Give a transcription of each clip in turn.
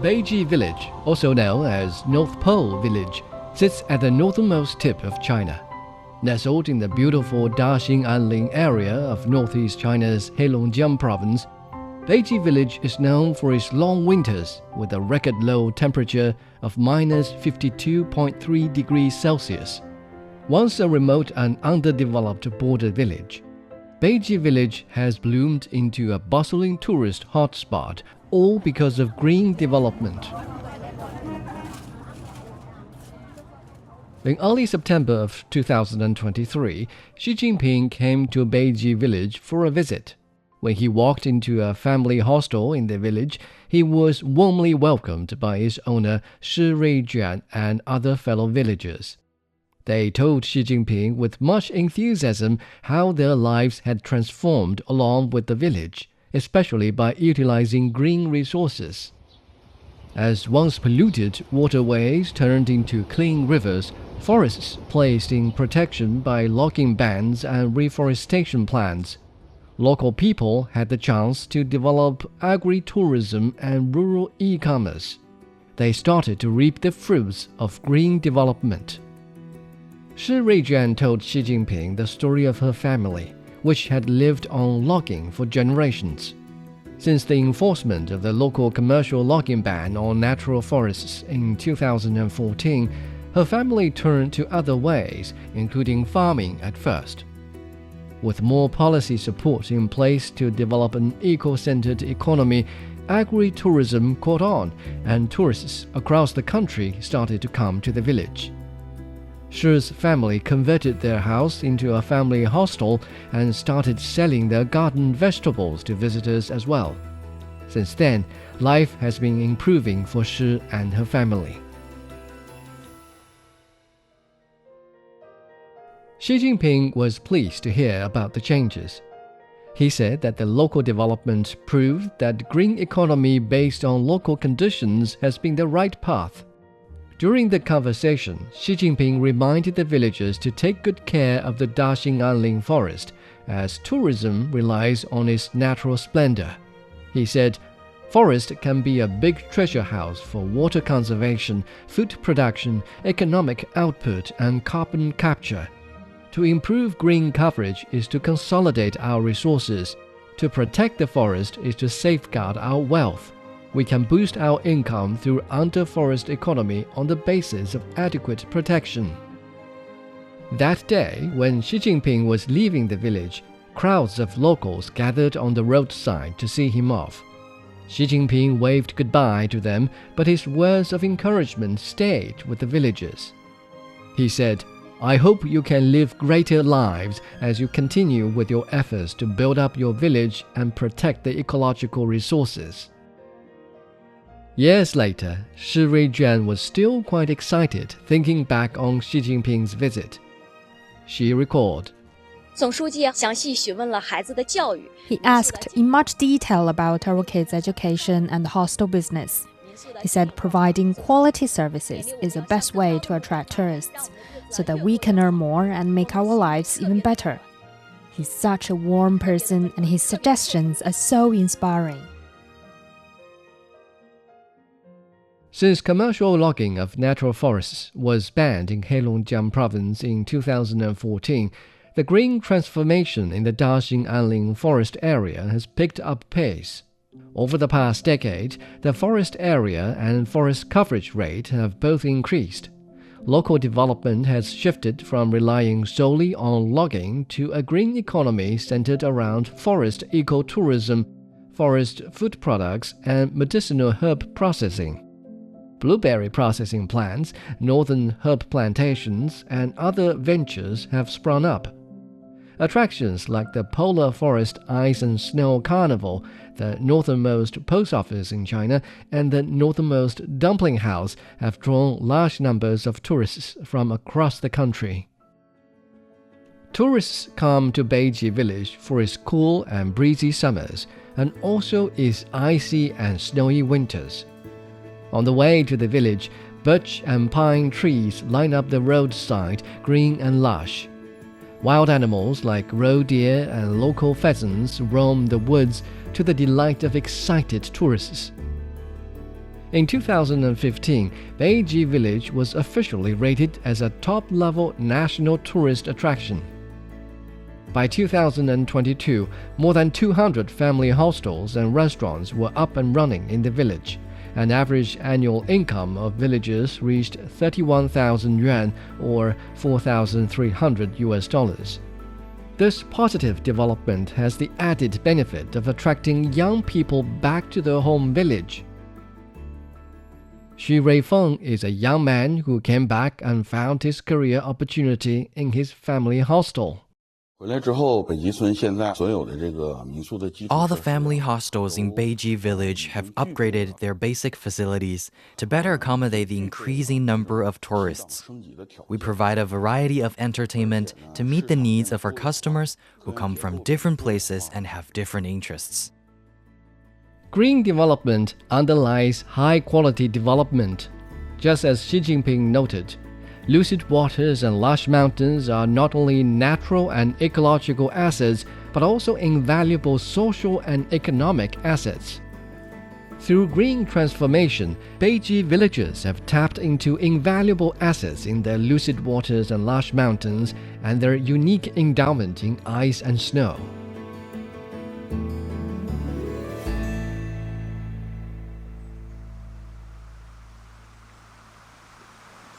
Beiji Village, also known as North Pole Village, sits at the northernmost tip of China. Nestled in the beautiful Daxing Anling area of northeast China's Heilongjiang province, Beiji Village is known for its long winters with a record low temperature of -52.3 degrees Celsius. Once a remote and underdeveloped border village, Beiji Village has bloomed into a bustling tourist hotspot, all because of green development. In early September of 2023, Xi Jinping came to Beiji Village for a visit. When he walked into a family hostel in the village, he was warmly welcomed by its owner Shi Ruijuan and other fellow villagers. They told Xi Jinping with much enthusiasm how their lives had transformed along with the village, especially by utilizing green resources. As once polluted waterways turned into clean rivers, forests placed in protection by logging bans and reforestation plans, local people had the chance to develop agri-tourism and rural e-commerce. They started to reap the fruits of green development. Shi Ruijuan told Xi Jinping the story of her family, which had lived on logging for generations. Since the enforcement of the local commercial logging ban on natural forests in 2014, her family turned to other ways, including farming at first. With more policy support in place to develop an eco-centered economy, agri-tourism caught on, and tourists across the country started to come to the village. Shi's family converted their house into a family hostel and started selling their garden vegetables to visitors as well. Since then, life has been improving for Shi and her family. Xi Jinping was pleased to hear about the changes. He said that the local development proved that green economy based on local conditions has been the right path. During the conversation, Xi Jinping reminded the villagers to take good care of the Daxing Anling forest, as tourism relies on its natural splendor. He said, "Forest can be a big treasure house for water conservation, food production, economic output, and carbon capture. To improve green coverage is to consolidate our resources. To protect the forest is to safeguard our wealth. We can boost our income through under-forest economy on the basis of adequate protection." That day, when Xi Jinping was leaving the village, crowds of locals gathered on the roadside to see him off. Xi Jinping waved goodbye to them, but his words of encouragement stayed with the villagers. He said, "I hope you can live greater lives as you continue with your efforts to build up your village and protect the ecological resources." Years later, Shi Ruijuan was still quite excited thinking back on Xi Jinping's visit. She recalled, He asked in much detail about our kids' education and hostel business. He said providing quality services is the best way to attract tourists, so that we can earn more and make our lives even better. He's such a warm person, and his suggestions are so inspiring. Since commercial logging of natural forests was banned in Heilongjiang province in 2014, the green transformation in the Daxing Anling forest area has picked up pace. Over the past decade, the forest area and forest coverage rate have both increased. Local development has shifted from relying solely on logging to a green economy centered around forest ecotourism, forest food products, and medicinal herb processing. Blueberry processing plants, northern herb plantations, and other ventures have sprung up. Attractions like the Polar Forest Ice and Snow Carnival, the northernmost post office in China, and the northernmost dumpling house have drawn large numbers of tourists from across the country. Tourists come to Beiji Village for its cool and breezy summers, and also its icy and snowy winters. On the way to the village, birch and pine trees line up the roadside, green and lush. Wild animals like roe deer and local pheasants roam the woods to the delight of excited tourists. In 2015, Beiji Village was officially rated as a top-level national tourist attraction. By 2022, more than 200 family hostels and restaurants were up and running in the village. An average annual income of villagers reached 31,000 yuan or $4,300. This positive development has the added benefit of attracting young people back to their home village. Xu Ruifeng is a young man who came back and found his career opportunity in his family hostel. All the family hostels in Beiji Village have upgraded their basic facilities to better accommodate the increasing number of tourists. We provide a variety of entertainment to meet the needs of our customers who come from different places and have different interests. Green development underlies high-quality development. Just as Xi Jinping noted, lucid waters and lush mountains are not only natural and ecological assets, but also invaluable social and economic assets. Through green transformation, Beiji villagers have tapped into invaluable assets in their lucid waters and lush mountains and their unique endowment in ice and snow.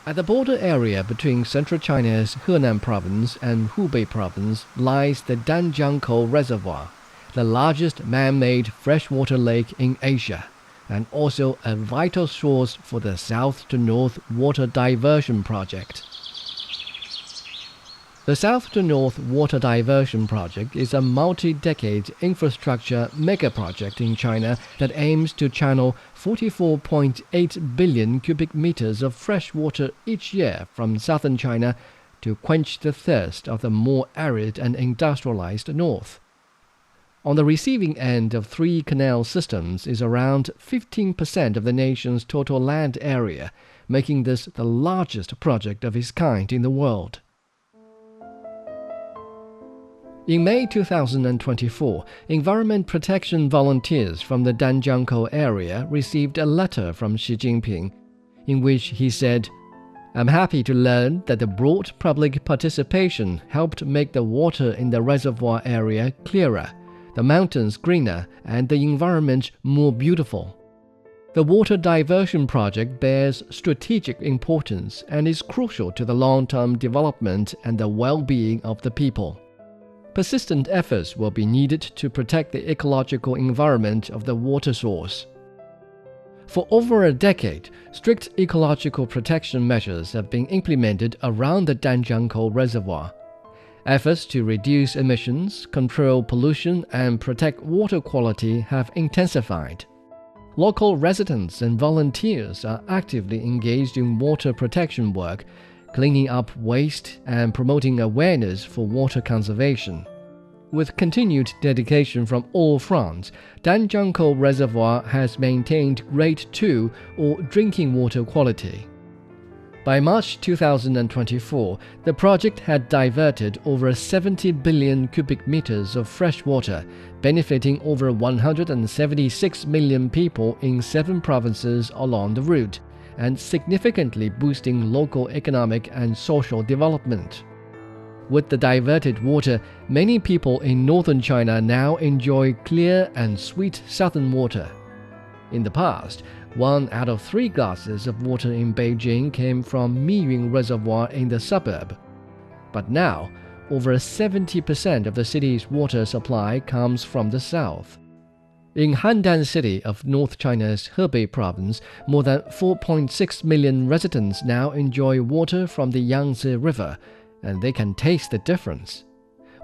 At the border area between central China's Henan province and Hubei province lies the Danjiangkou Reservoir, the largest man-made freshwater lake in Asia, and also a vital source for the south-to-north water diversion project. The South-to-North Water Diversion Project is a multi-decade infrastructure mega-project in China that aims to channel 44.8 billion cubic meters of fresh water each year from southern China to quench the thirst of the more arid and industrialized north. On the receiving end of three canal systems is around 15% of the nation's total land area, making this the largest project of its kind in the world. In May 2024, environment protection volunteers from the Danjiangkou area received a letter from Xi Jinping, in which he said, "I'm happy to learn that the broad public participation helped make the water in the reservoir area clearer, the mountains greener, and the environment more beautiful. The water diversion project bears strategic importance and is crucial to the long-term development and the well-being of the people. Persistent efforts will be needed to protect the ecological environment of the water source." For over a decade, strict ecological protection measures have been implemented around the Danjiangkou Reservoir. Efforts to reduce emissions, control pollution, and protect water quality have intensified. Local residents and volunteers are actively engaged in water protection work, cleaning up waste and promoting awareness for water conservation. With continued dedication from all fronts, Danjiangkou Reservoir has maintained Grade 2 or drinking water quality. By March 2024, the project had diverted over 70 billion cubic meters of fresh water, benefiting over 176 million people in 7 provinces along the route, and significantly boosting local economic and social development. With the diverted water, many people in northern China now enjoy clear and sweet southern water. In the past, 1 out of 3 glasses of water in Beijing came from Miyun Reservoir in the suburb. But now, over 70% of the city's water supply comes from the south. In Handan City of North China's Hebei province, more than 4.6 million residents now enjoy water from the Yangtze River, and they can taste the difference.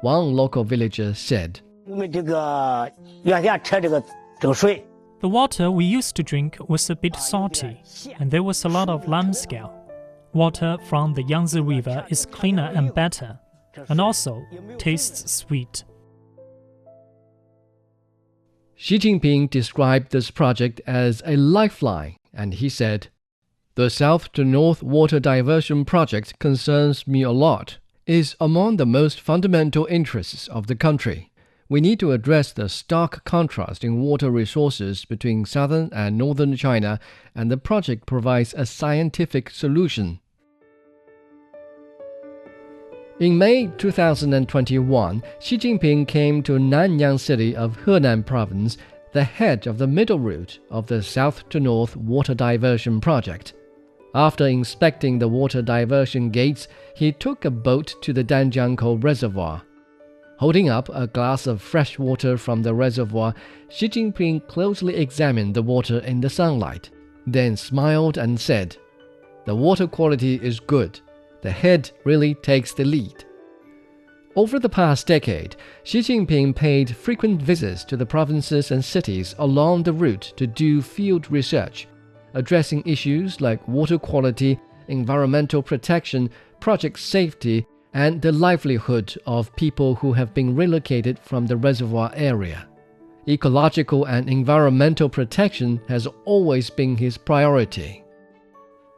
One local villager said, The water we used to drink was a bit salty, and there was a lot of lime scale. Water from the Yangtze River is cleaner and better, and also tastes sweet." Xi Jinping described this project as a lifeline, and he said, "The South-to-North Water Diversion Project concerns me a lot. It is among the most fundamental interests of the country. We need to address the stark contrast in water resources between southern and northern China, and the project provides a scientific solution. In May 2021, Xi Jinping came to Nanyang City of Henan Province, the head of the middle route of the south to north water diversion project. After inspecting the water diversion gates, he took a boat to the Danjiangkou Reservoir. Holding up a glass of fresh water from the reservoir, Xi Jinping closely examined the water in the sunlight, then smiled and said, "The water quality is good. The head really takes the lead." Over the past decade, Xi Jinping paid frequent visits to the provinces and cities along the route to do field research, addressing issues like water quality, environmental protection, project safety, and the livelihood of people who have been relocated from the reservoir area. Ecological and environmental protection has always been his priority.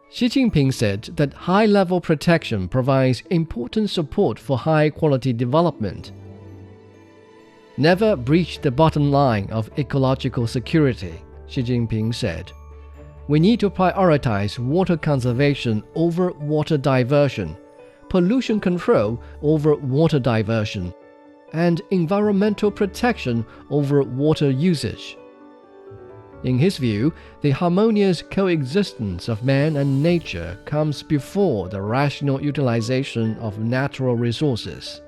Xi Jinping said that high-level protection provides important support for high-quality development. Never breach the bottom line of ecological security, Xi Jinping said. We need to prioritize water conservation over water diversion, pollution control over water diversion, and environmental protection over water usage. In his view, the harmonious coexistence of man and nature comes before the rational utilization of natural resources.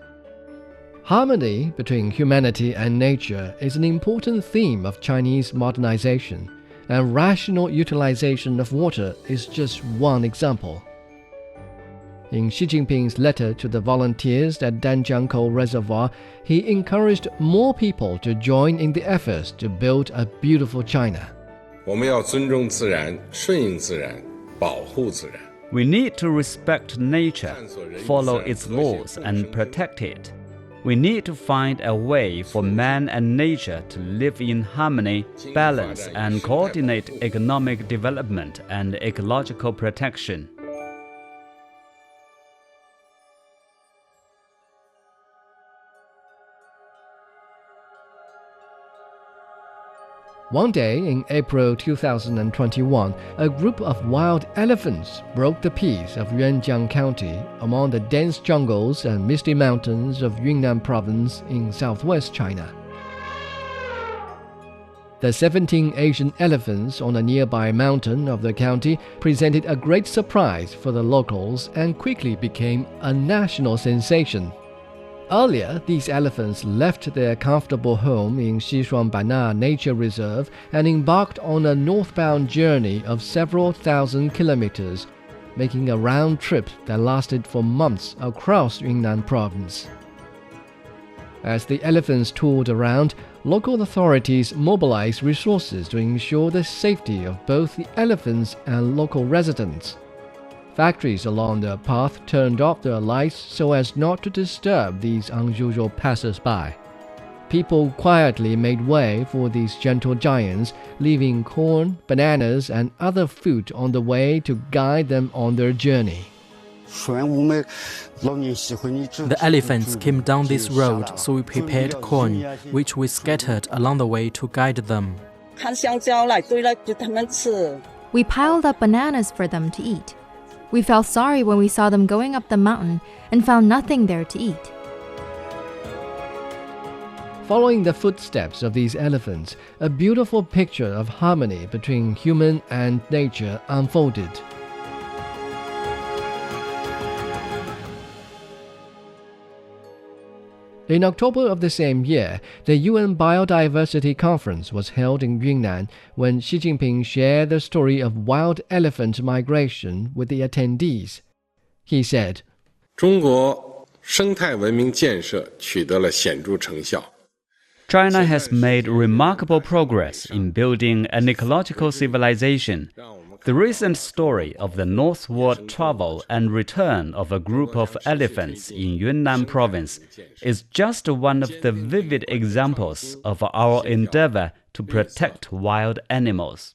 Harmony between humanity and nature is an important theme of Chinese modernization, and rational utilization of water is just one example. In Xi Jinping's letter to the volunteers at Danjiangkou Reservoir, he encouraged more people to join in the efforts to build a beautiful China. We need to respect nature, follow its laws, and protect it. We need to find a way for man and nature to live in harmony, balance, and coordinate economic development and ecological protection. One day in April 2021, a group of wild elephants broke the peace of Yuanjiang County among the dense jungles and misty mountains of Yunnan Province in southwest China. The 17 Asian elephants on a nearby mountain of the county presented a great surprise for the locals and quickly became a national sensation. Earlier, these elephants left their comfortable home in Xishuangbanna Nature Reserve and embarked on a northbound journey of several thousand kilometers, making a round trip that lasted for months across Yunnan Province. As the elephants toured around, local authorities mobilized resources to ensure the safety of both the elephants and local residents. Factories along the path turned off their lights so as not to disturb these unusual passers-by. People quietly made way for these gentle giants, leaving corn, bananas, and other food on the way to guide them on their journey. The elephants came down this road, so we prepared corn, which we scattered along the way to guide them. We piled up bananas for them to eat. We felt sorry when we saw them going up the mountain and found nothing there to eat. Following the footsteps of these elephants, a beautiful picture of harmony between human and nature unfolded. In October of the same year, the UN Biodiversity Conference was held in Yunnan when Xi Jinping shared the story of wild elephant migration with the attendees. He said, China has made remarkable progress in building an ecological civilization. The recent story of the northward travel and return of a group of elephants in Yunnan Province is just one of the vivid examples of our endeavor to protect wild animals.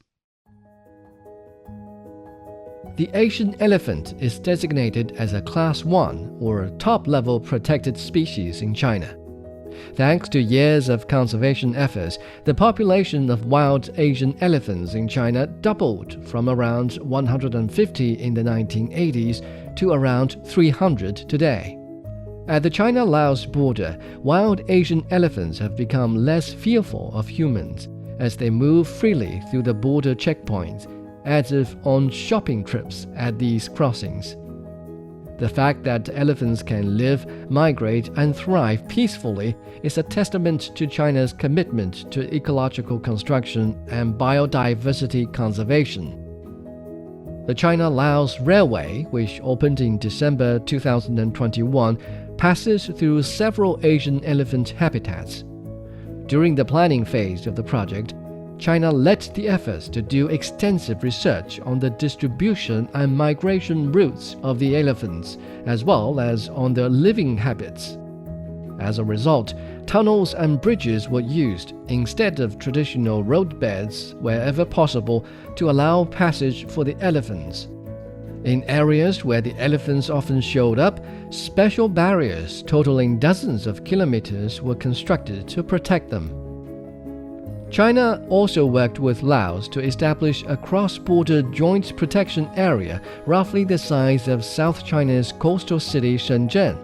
The Asian elephant is designated as a Class 1 or top-level protected species in China. Thanks to years of conservation efforts, the population of wild Asian elephants in China doubled from around 150 in the 1980s to around 300 today. At the China-Laos border, wild Asian elephants have become less fearful of humans as they move freely through the border checkpoints, as if on shopping trips at these crossings. The fact that elephants can live, migrate, and thrive peacefully is a testament to China's commitment to ecological construction and biodiversity conservation. The China-Laos Railway, which opened in December 2021, passes through several Asian elephant habitats. During the planning phase of the project, China led the efforts to do extensive research on the distribution and migration routes of the elephants, as well as on their living habits. As a result, tunnels and bridges were used instead of traditional roadbeds wherever possible to allow passage for the elephants. In areas where the elephants often showed up, special barriers totaling dozens of kilometers were constructed to protect them. China also worked with Laos to establish a cross-border joint protection area roughly the size of South China's coastal city Shenzhen.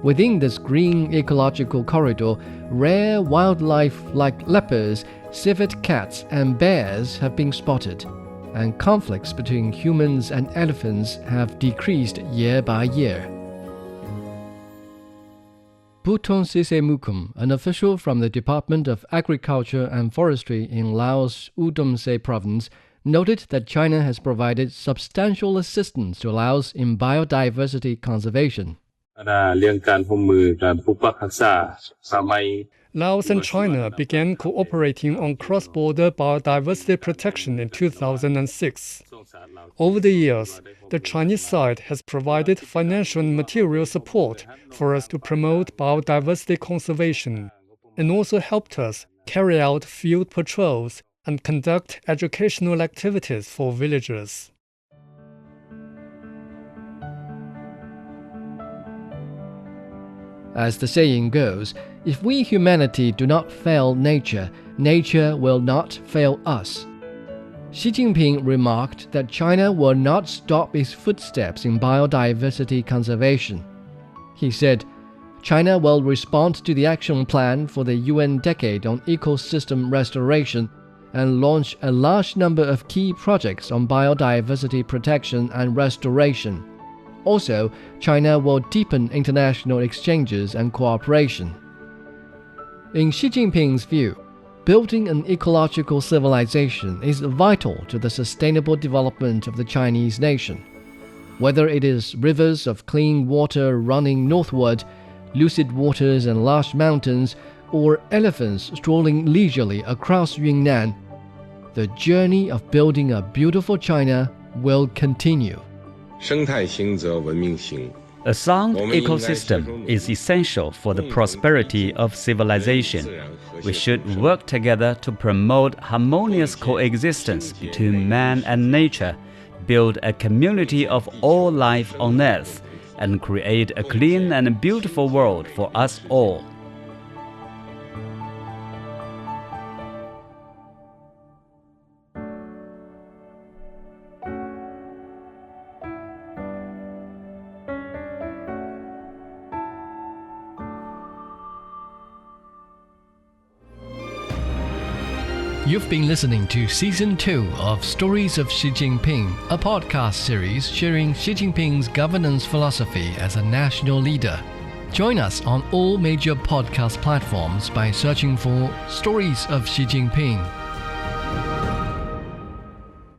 Within this green ecological corridor, rare wildlife like leopards, civet cats, and bears have been spotted, and conflicts between humans and elephants have decreased year by year. Bouton Sisemukum, an official from the Department of Agriculture and Forestry in Laos' Udomse province, noted that China has provided substantial assistance to Laos in biodiversity conservation. Laos and China began cooperating on cross-border biodiversity protection in 2006. Over the years, the Chinese side has provided financial and material support for us to promote biodiversity conservation, and also helped us carry out field patrols and conduct educational activities for villagers. As the saying goes, if we humanity do not fail nature, nature will not fail us. Xi Jinping remarked that China will not stop its footsteps in biodiversity conservation. He said, China will respond to the action plan for the UN Decade on Ecosystem Restoration and launch a large number of key projects on biodiversity protection and restoration. Also, China will deepen international exchanges and cooperation. In Xi Jinping's view, building an ecological civilization is vital to the sustainable development of the Chinese nation. Whether it is rivers of clean water running northward, lucid waters and large mountains, or elephants strolling leisurely across Yunnan, the journey of building a beautiful China will continue. A sound ecosystem is essential for the prosperity of civilization. We should work together to promote harmonious coexistence between man and nature, build a community of all life on earth, and create a clean and beautiful world for us all. You've been listening to Season 2 of Stories of Xi Jinping, a podcast series sharing Xi Jinping's governance philosophy as a national leader. Join us on all major podcast platforms by searching for Stories of Xi Jinping.